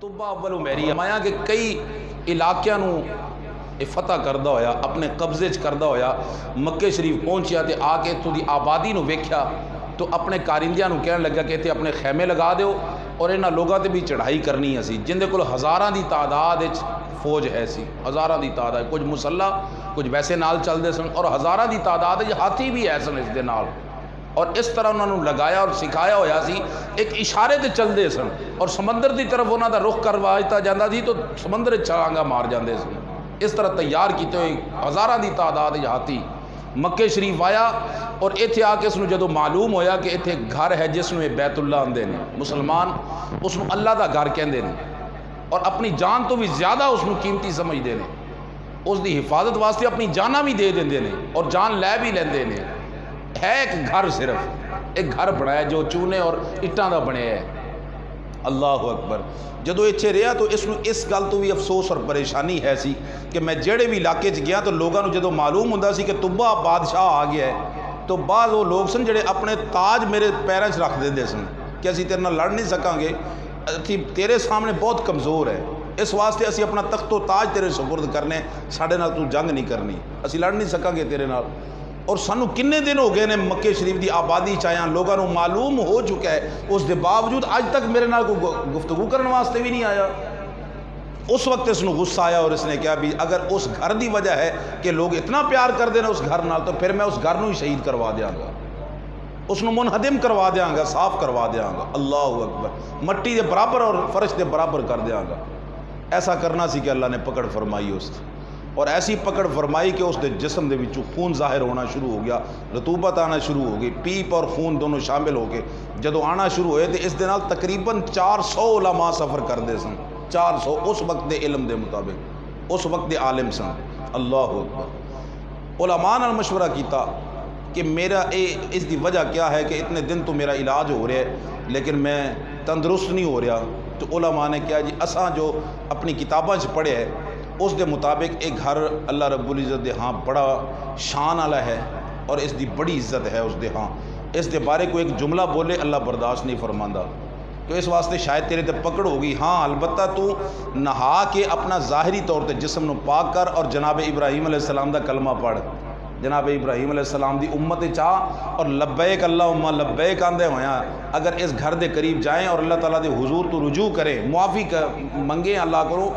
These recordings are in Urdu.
طبہ اول میری مایا کہ کئی علاقیاں نو فتح کردہ ہویا، اپنے قبضے چ کردہ ہویا، مکے شریف پہنچیا تے آ کے اتوں دی آبادی نو ویکھیا تو اپنے کارندیاں نو کہن لگا کہ اتنے اپنے خیمے لگا دیو اور انہاں لوگاں تے بھی چڑھائی کرنی ہے سی جن دے کول ہزاراں دی تعداد وچ فوج ہے سی، ہزاراں دی تعداد، کچھ مسلح کچھ ویسے نال چلدے سن اور ہزاراں دی تعداد وچ ہاتھی بھی ہے سن اس دے نال، اور اس طرح انہوں نے لگایا اور سکھایا ہویا سی، ایک اشارے تے چلدے سن اور سمندر دی طرف انہاں دا رخ کرواتا جاندا سی تو سمندر چھلانگا مار جاندے سن۔ اس طرح تیار کیتے ہوئے ہزاراں دی تعداد ہاتھی مکے شریف آیا اور ایتھے آ کے اس نو جدو معلوم ہویا کہ ایتھے گھر ہے جس نو بیت اللہ آندے نے، مسلمان اس نو اللہ دا گھر کہندے نے اور اپنی جان تو بھی زیادہ اس نو قیمتی سمجھدے نے، اس دی حفاظت واسطے اپنی جاناں بھی دے دیندے نے اور جان لے بھی لیندے نے۔ ہے ایک گھر، صرف ایک گھر بنایا جو چونے اور اٹاں دا بنیا ہے۔ اللہ اکبر۔ جدو اتھے رہا تو اس نو اس گل تو بھی افسوس اور پریشانی ہے سی کہ میں جڑے بھی علاقے چ گیا تو لوگاں نو جدو معلوم ہوندا سی کہ طبہ بادشاہ آ گیا ہے تو بعض وہ لوگ سن جڑے اپنے تاج میرے پیراں چ رکھ دیندے سن کہ اسی تیرے نال لڑ نہیں سکاں گے، تیرے سامنے بہت کمزور ہے، اس واسطے اسی اپنا تخت و تاج تیرے سپرد کرنے، ساڈے نال تو جنگ نہیں کرنی، اسی لڑ نہیں سکاں گے تیرے نال۔ اور سانو کنے دن ہو گئے نے مکے شریف دی آبادی چاہیاں لوگوں نو معلوم ہو چکا ہے، اس دے باوجود اج تک میرے نال کوئی گفتگو کرنے واسطے بھی نہیں آیا۔ اس وقت اس نو غصہ آیا اور اس نے کہا بھی اگر اس گھر دی وجہ ہے کہ لوگ اتنا پیار کر دینا اس گھر نال تو پھر میں اس گھر نو ہی شہید کروا دیاں گا، اس نو منہدم کروا دیاں گا، صاف کروا دیاں گا۔ اللہ اکبر۔ مٹی دے برابر اور فرش دے برابر کر دیاں گا۔ ایسا کرنا سی کہ اللہ نے پکڑ فرمائی اس اور ایسی پکڑ فرمائی کہ اس دے جسم دے وچوں خون ظاہر ہونا شروع ہو گیا، رطوبت آنا شروع ہو گئی، پیپ اور خون دونوں شامل ہو کے جدو آنا شروع ہوئے تو اس دے نال تقریباً 400 علماء سفر کردے سن، 400 اس وقت دے علم دے مطابق، اس وقت دے عالم سن۔ اللہ اکبر۔ علماء نے مشورہ کیتا کہ میرا اس دی وجہ کیا ہے کہ اتنے دن تو میرا علاج ہو رہا ہے لیکن میں تندرست نہیں ہو رہا، تو علماء نے کہا جی اساں جو اپنی کتاباں چ پڑھے ہے اس دے مطابق ایک گھر اللہ رب العزت دے ہاں بڑا شان والا ہے اور اس دی بڑی عزت ہے اس دے ہاں، اس دے بارے کو ایک جملہ بولے اللہ برداشت نہیں فرماندا، تو اس واسطے شاید تیرے تے پکڑ ہوگی، ہاں البتہ تو نہا کے اپنا ظاہری طور تے جسم نو پاک کر اور جناب ابراہیم علیہ السلام دا کلمہ پڑھ، جناب ابراہیم علیہ السلام دی امت چاہ اور لبیک اللہم لبیک آندے ہویاں اگر اس گھر دے قریب جائیں اور اللہ تعالیٰ دے حضور تو رجوع کریں، معافی منگیں اللہ کرو،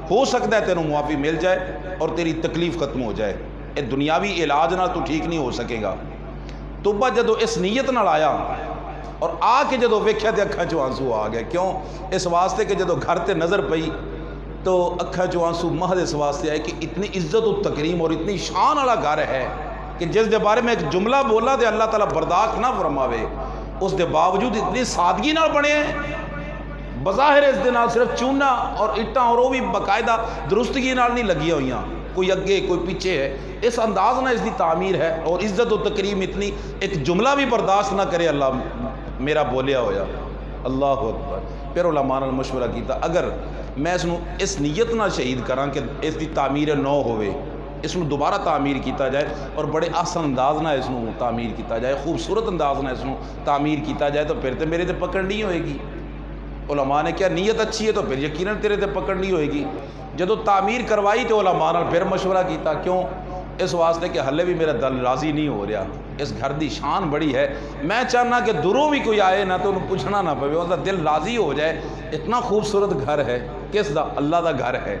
ہو سکتا ہے تینوں معافی مل جائے اور تیری تکلیف ختم ہو جائے، اے دنیاوی علاج نہ تو ٹھیک نہیں ہو سکے گا۔ توبہ جدو اس نیت نال آیا اور آ کے جدو ویکھیا تے اکھاں چوں آنسو آ گئے، کیوں؟ اس واسطے کہ جدو گھر تے نظر پئی تو اکھاں چوں آنسو محض اس واسطے آئے کہ اتنی عزت و تکریم اور اتنی شان والا گھر ہے کہ جس دے بارے میں ایک جملہ بولا تے اللہ تعالیٰ برداشت نہ فرماوے، اس دے باوجود اتنی سادگی نال بنے ہیں، بظاہر اس دے نال صرف چونا اور اٹاں اور وہ بھی باقاعدہ درستگی نال نہیں لگی ہوئیاں، کوئی اگے کوئی پیچھے ہے، اس انداز نہ اس دی تعمیر ہے اور عزت و تکریم اتنی، ایک جملہ بھی برداشت نہ کرے اللہ میرا بولیا ہویا۔ اللہ اکبر۔ پھر علماء نے مشورہ کیتا اگر میں اس نیت نہ شہید کراں کہ اس دی تعمیر نو ہوئے، اس نو دوبارہ تعمیر کیتا جائے اور بڑے احسن انداز نہ اس نو تعمیر کیتا جائے، خوبصورت انداز نہ اس نو تعمیر کیتا جائے تو پھر تے میرے تے پکڑ نہیں ہوئے گی۔ علماء نے کیا نیت اچھی ہے تو پھر یقیناً تیرے تے پکڑ نہیں ہوئے گی۔ جدو تعمیر کروائی تو علماء نے پھر مشورہ کیتا، کیوں؟ اس واسطے کہ ہلے بھی میرا دل راضی نہیں ہو رہا، اس گھر دی شان بڑی ہے، میں چاہنا کہ دوروں بھی کوئی آئے نہ تو انہوں پوچھنا نہ پوے، اس کا دل راضی ہو جائے، اتنا خوبصورت گھر ہے، کس دا؟ اللہ دا گھر ہے،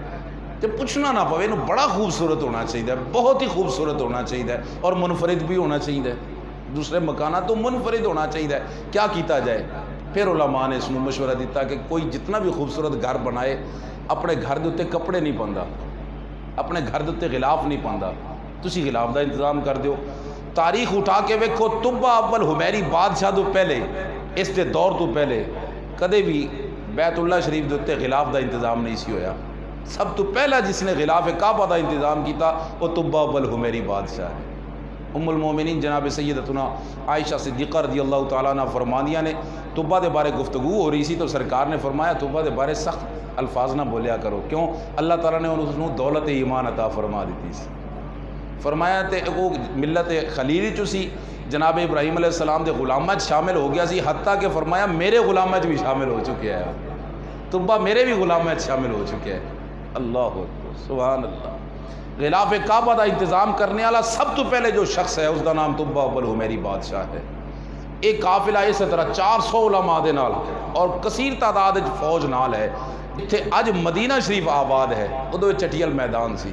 تو پوچھنا نہ پوے، انہوں بڑا خوبصورت ہونا چاہیے، بہت ہی خوبصورت ہونا چاہیے اور منفرد بھی ہونا چاہیے، دوسرے مکانات تو منفرد ہونا چاہیے، کیا کیتا جائے؟ پھر علماء نے اس میں مشورہ دیتا کہ کوئی جتنا بھی خوبصورت گھر بنائے اپنے گھر دے اتے کپڑے نہیں پاندہ، اپنے گھر دے اتے غلاف نہیں پاندہ، تسی غلاف دا انتظام کر دیو۔ تاریخ اٹھا کے ویکھو، طبہ اول حمیری بادشاہ تو پہلے، اس دے دور تو پہلے کدے بھی بیت اللہ شریف دے اتے غلاف دا انتظام نہیں سی ہویا، سب تو پہلا جس نے غلاف کعبہ دا انتظام کیتا وہ طبہ اول حمیری بادشاہ ہے۔ ام المومنین جناب سیدتنا عائشہ صدیقہ رضی اللہ تعالیٰ عنہ فرمانیہ نے طبہ دے بارے گفتگو ہو رہی سی تو سرکار نے فرمایا طبہ دے بارے سخت الفاظ نہ بولیا کرو، کیوں؟ اللہ تعالیٰ نے انہوں دولت ایمان عطا فرما دیتی سی، فرمایا تے وہ ملت خلیلی چو سی، جناب ابراہیم علیہ السلام دے غلامت شامل ہو گیا سی، حتیٰ کہ فرمایا میرے غلامت بھی شامل ہو چکے ہیں، طبہ میرے بھی غلام میں شامل ہو چکے ہیں. اللہ اکبر سبحان اللہ. غلاف کعبہ دا انتظام کرنے والا سب تو پہلے جو شخص ہے اس دا نام طبہ اول حمیری بادشاہ ہے. ایک قافلہ اس طرح 400 علماء دے نال اور کثیر تعداد فوج نال ہے. اتھے اج مدینہ شریف آباد ہے, ادو چٹیل میدان سی.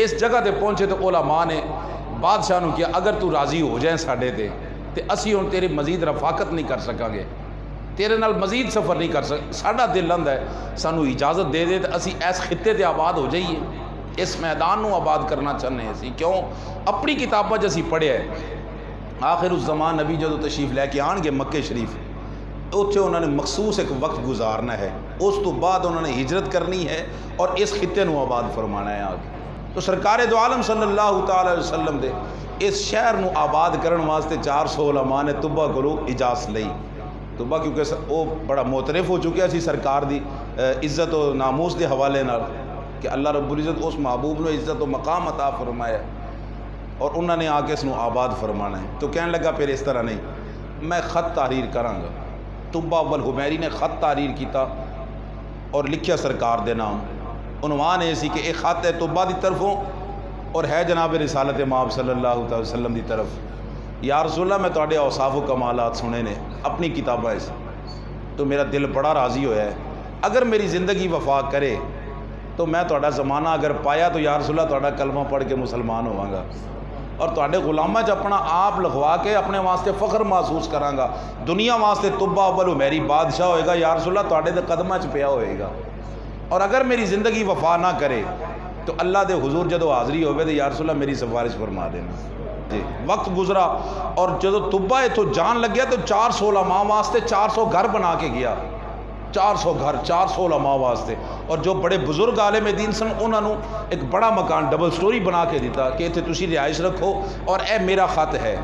اس جگہ تے پہنچے تو علماء نے بادشاہ نو کیا اگر تو راضی ہو جائیں ساڈے تے اسی ہن تیری مزید رفاقت نہیں کر سکاں گے, تیرے نال مزید سفر نہیں کر سک, ساڈا دل آندا ہے سانو اجازت دے دے تے اسی اس خطے تے آباد ہو جائیے, اس میدان نو آباد کرنا چاہنے ہیں. اسی کیوں اپنی کتاباں چ اسی پڑھیا ہے آخر الزمان نبی جدو تشریف لے کے آن گے مکے شریف, اتنے انہوں نے مخصوص ایک وقت گزارنا ہے, اس تو بعد انہوں نے ہجرت کرنی ہے اور اس خطے نو آباد فرمانا ہے آگے. تو سرکار دو عالم صلی اللہ تعالی علیہ وسلم دے اس شہر نو آباد کرن واسطے 400 علماء نے طبہ کو اجازت لئی. طبہ کیونکہ وہ بڑا معترف ہو چکا سی سرکار دی عزت و ناموس دے حوالے نال کہ اللہ رب العزت اس محبوب نو عزت و مقام عطا فرمایا اور انہوں نے آ کے اس نو آباد فرمانا ہے. تو کہنے لگا پھر اس طرح نہیں, میں خط تحریر کراں گا. طبہ اول حمیری نے خط تحریر کیتا اور لکھیا سرکار دے نام. عنوان ہے سی کہ ایک خط ہے طبہ دی طرفوں اور ہے جناب رسالت مآب صلی اللہ علیہ وسلم دی طرف. یا رسول اللہ میں تواڈے اوصاف و کمالات سنے نے اپنی کتاباں اس, تو میرا دل بڑا راضی ہویا ہے. اگر میری زندگی وفا کرے تو میں تواڈا زمانہ اگر پایا تو یا رسول اللہ تواڈا کلمہ پڑھ کے مسلمان ہوواں گا اور تواڈے غلاماں چ اپنا آپ لکھوا کے اپنے واسطے فخر محسوس کراں گا. دنیا واسطے طبہ اول حمیری بادشاہ ہوئے گا, یا رسول اللہ تواڈے دے قدماں چ پیا ہوئے گا. اور اگر میری زندگی وفا نہ کرے تو اللہ دے حضور جدو حاضری ہوئے تو یا رسول اللہ میری سفارش فرما دینا. جی وقت گزرا اور جدو طبہ اتھوں جان لگیا تو 400 علماء واسطے 400 گھر بنا کے گیا. 400 گھر 400 علماء واسطے, اور جو بڑے بزرگ عالم دین سن انہوں نے ایک بڑا مکان ڈبل سٹوری بنا کے دیتا کہ اتنے تسی رہائش رکھو اور اے میرا خط ہے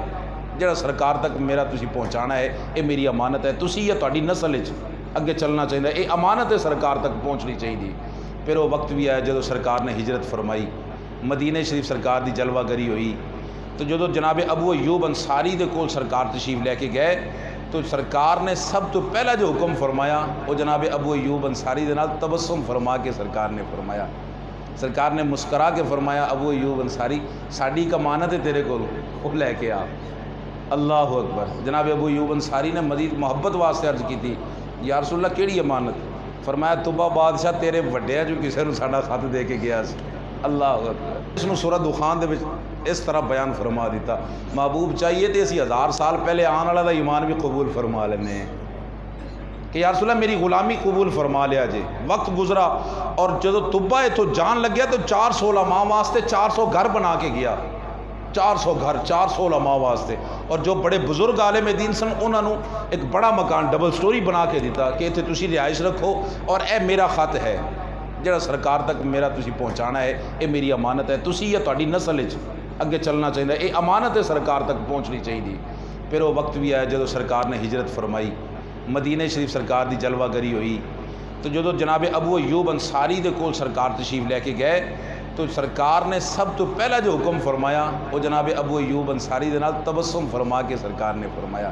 جڑا سرکار تک میرا تسی پہنچانا ہے, اے میری امانت ہے, تسی یا تہاڈی نسل وچ اگے چلنا چاہیے, اے امانت ہے سرکار تک پہنچنی چاہیے. پھر وہ وقت بھی آیا جدو سرکار نے ہجرت فرمائی, مدینہ شریف سرکار دی جلوہ گری ہوئی. تو جدو جناب ابو ایوب انصاری دے کول سرکار تشریف لے کے گئے تو سرکار نے سب تو پہلا جو حکم فرمایا وہ جناب ابو ایوب انصاری دے نال تبسم فرما کے سرکار نے فرمایا. سرکار نے مسکرا کے فرمایا ابو ایوب انصاری ساڈی امانت ہے تیرے کول, وہ لے کے آ. اللہ اکبر. جناب ابو ایوب انصاری نے مزید محبت واسطے عرض کی تھی یا رسول اللہ کیڑی امانت؟ فرمایا طبہ بادشاہ تیرے وڈے جو کسی نے ساڈا خط دے کے گیا سی. اللہ اکبر. اس نے سورہ دخان دے وچ اس طرح بیان فرما دیتا, محبوب چاہیے تو اسی 1000 سال پہلے آن والا دا ایمان بھی قبول فرما لینے ہیں کہ یا رسول اللہ میری غلامی قبول فرما لیا جے. وقت گزرا اور جدو طبہ اتھوں جان لگیا تو 400 علماء واسطے 400 گھر بنا کے گیا. 400 گھر 400 علماء واسطے, اور جو بڑے بزرگ عالم دین سن انہوں نے ایک بڑا مکان ڈبل سٹوری بنا کے دیتا کہ اتنے تسی رہائش رکھو اور اے میرا خط ہے جڑا سرکار تک میرا تسی پہنچانا ہے, اے میری امانت ہے, تسی یا تہاڈی نسل وچ اگے چلنا چاہیے, اے امانت ہے سرکار تک پہنچنی چاہیے. پھر وہ وقت بھی آیا جدو سرکار نے ہجرت فرمائی, مدینہ شریف سرکار دی جلوہ گری ہوئی. تو جدو جناب ابو ایوب انصاری دے کول سرکار تشریف لے کے گئے تو سرکار نے سب تو پہلا جو حکم فرمایا وہ جناب ابو ایوب انصاری دے نال تبسم فرما کے سرکار نے فرمایا.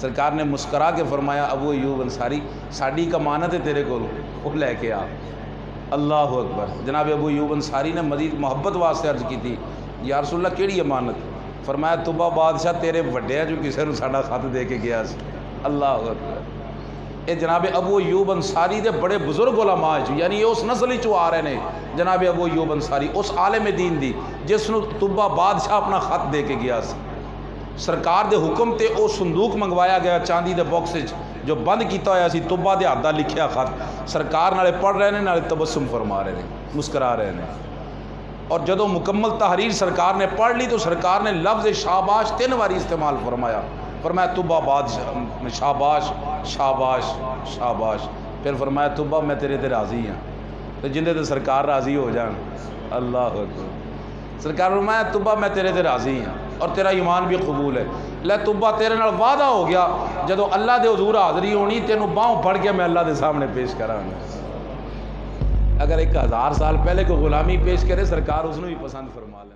سرکار نے مسکرا کے فرمایا ابو ایوب انصاری ساڈی امانت ہے تیرے کول, وہ لے کے آ. اللہ اکبر. جناب ابو ایوب انصاری نے مزید محبت واسطے عرض کی تھی یا رسول اللہ کیڑی امانت؟ فرمایا طبہ بادشاہ تیرے وڈے جو کسی نے ساڈا خط دے کے گیا سی. اللہ اکبر. یہ جناب ابو ایوب انصاری دے بڑے بزرگ علماء یعنی یہ اس نسل چو آ رہے ہیں. جناب ابو ایوب انصاری اس عالم دین دی جس نو طبہ بادشاہ اپنا خط دے کے گیا سی. سرکار دے حکم تے او صندوق منگوایا گیا چاندی دے باکس جو بند کیتا ہوا سی, طبہ دے ہاتھ دا لکھیا خط. سرکار نالے پڑھ رہے ہیں نالے تبسم فرما رہے ہیں, مسکرا رہے ہیں. اور جدو مکمل تحریر سرکار نے پڑھ لی تو سرکار نے لفظ شاباش 3 باری استعمال فرمایا. فرمایا طبہ بادشاہ شاباش شاباش شاباش. پھر فرمایا طبہ میں تیرے تے راضی ہاں, تو جندے تے سرکار راضی ہو جان. اللہ اکبر. سرکار فرمایا طبہ میں تیرے تے راضی ہاں اور تیرا ایمان بھی قبول ہے. لے طبہ تیرے نال وعدہ ہو گیا جدو اللہ دے حضور حاضری ہونی تینوں باہوں پھڑ کے میں اللہ دے سامنے پیش کراں گا. اگر 1000 سال پہلے کوئی غلامی پیش کرے سرکار اس نے بھی پسند فرما لے.